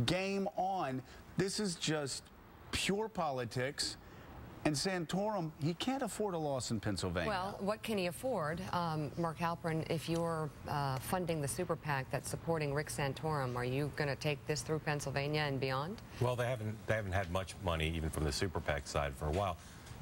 Game on. This is just pure politics. And Santorum, he can't afford a loss in Pennsylvania. Well, what can he afford? Mark Halperin, if you're funding the super PAC that's supporting Rick Santorum, are you going to take this through Pennsylvania and beyond? Well, they haven't had much money even from the super PAC side for a while.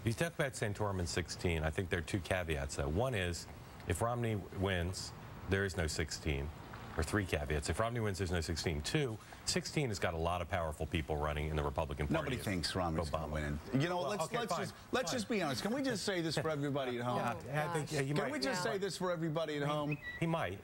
You talk about Santorum in 16. I think there are two caveats, though. One is, if Romney wins, there is no 16. Or three caveats. If Romney wins, there's no 16. Two, 16 has got a lot of powerful people running in the Republican Party. Nobody thinks Romney's going to win. You know, well, let's just be honest. Can we just say this for everybody at home? Can we just say this for everybody at home? He might.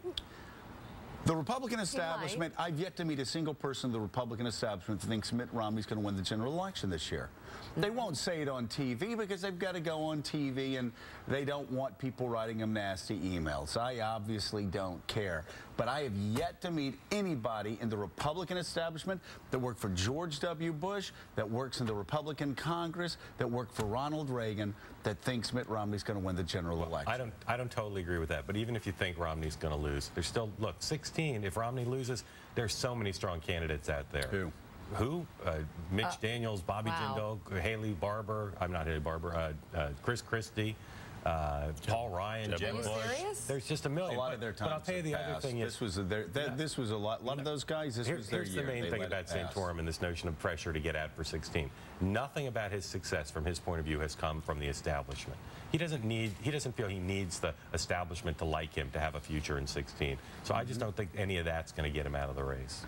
The Republican establishment, I've yet to meet a single person in the Republican establishment that thinks Mitt Romney's going to win the general election this year. They won't say it on TV because they've got to go on TV and they don't want people writing them nasty emails. I obviously don't care. But I have yet to meet anybody in the Republican establishment that worked for George W. Bush, that works in the Republican Congress, that worked for Ronald Reagan, that thinks Mitt Romney's going to win the general election. I don't totally agree with that. But even if you think Romney's going to lose, there's still, look, 16, if Romney loses, there's so many strong candidates out there. Who? Mitch Daniels, Bobby Jindal, Haley Barbour, I'm not Haley Barbour, Chris Christie, Paul Ryan, Jeb Bush. There's just a million. A lot of their time. But I'll tell you the other thing is, this was a lot of those guys. This was their year. Here's the main thing about Santorum and this notion of pressure to get out for 16. Nothing about his success, from his point of view, has come from the establishment. He doesn't feel he needs the establishment to like him to have a future in 16. So I just don't think any of that's going to get him out of the race.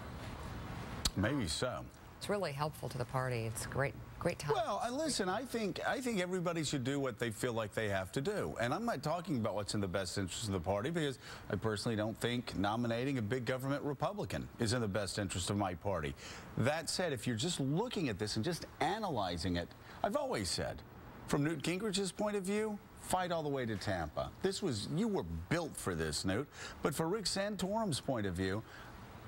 Maybe so. It's really helpful to the party. It's great time. Well, listen, I think everybody should do what they feel like they have to do. And I'm not talking about what's in the best interest of the party, because I personally don't think nominating a big government Republican is in the best interest of my party. That said, if you're just looking at this and just analyzing it, I've always said, from Newt Gingrich's point of view, fight all the way to Tampa. You were built for this, Newt. But for Rick Santorum's point of view,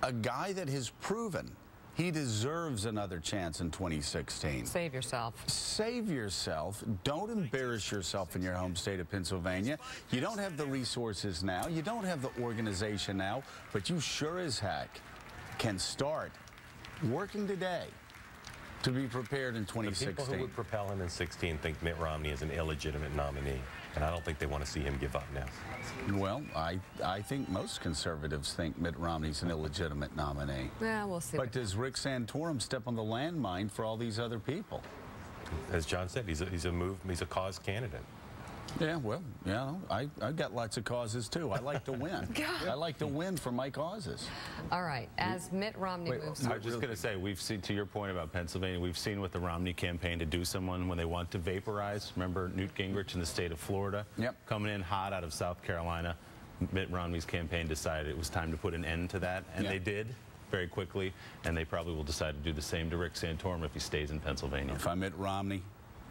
a guy that has proven he deserves another chance in 2016. Save yourself. Save yourself. Don't embarrass yourself in your home state of Pennsylvania. You don't have the resources now. You don't have the organization now. But you sure as heck can start working today to be prepared in 2016. The people who would propel him in 16 think Mitt Romney is an illegitimate nominee. And I don't think they want to see him give up now. Well, I think most conservatives think Mitt Romney's an illegitimate nominee. Yeah, we'll see. But does Rick Santorum step on the landmine for all these other people? As John said, he's a cause candidate. Yeah, well, you know, I've got lots of causes too. I like to win. I like to win for my causes. All right, as Mitt Romney moves. I was just going to say, we've seen, to your point about Pennsylvania, we've seen with the Romney campaign to do someone when they want to vaporize. Remember Newt Gingrich in the state of Florida? Yep. Coming in hot out of South Carolina. Mitt Romney's campaign decided it was time to put an end to that, and they did very quickly, and they probably will decide to do the same to Rick Santorum if he stays in Pennsylvania. If I'm Mitt Romney,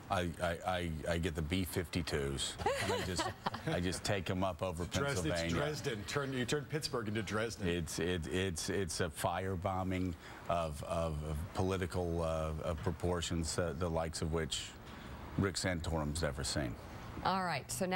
I get the B-52s, and I just take them up over Pennsylvania. Dresden. You turn Pittsburgh into Dresden. It's a firebombing of political proportions, the likes of which Rick Santorum's ever seen. All right, so now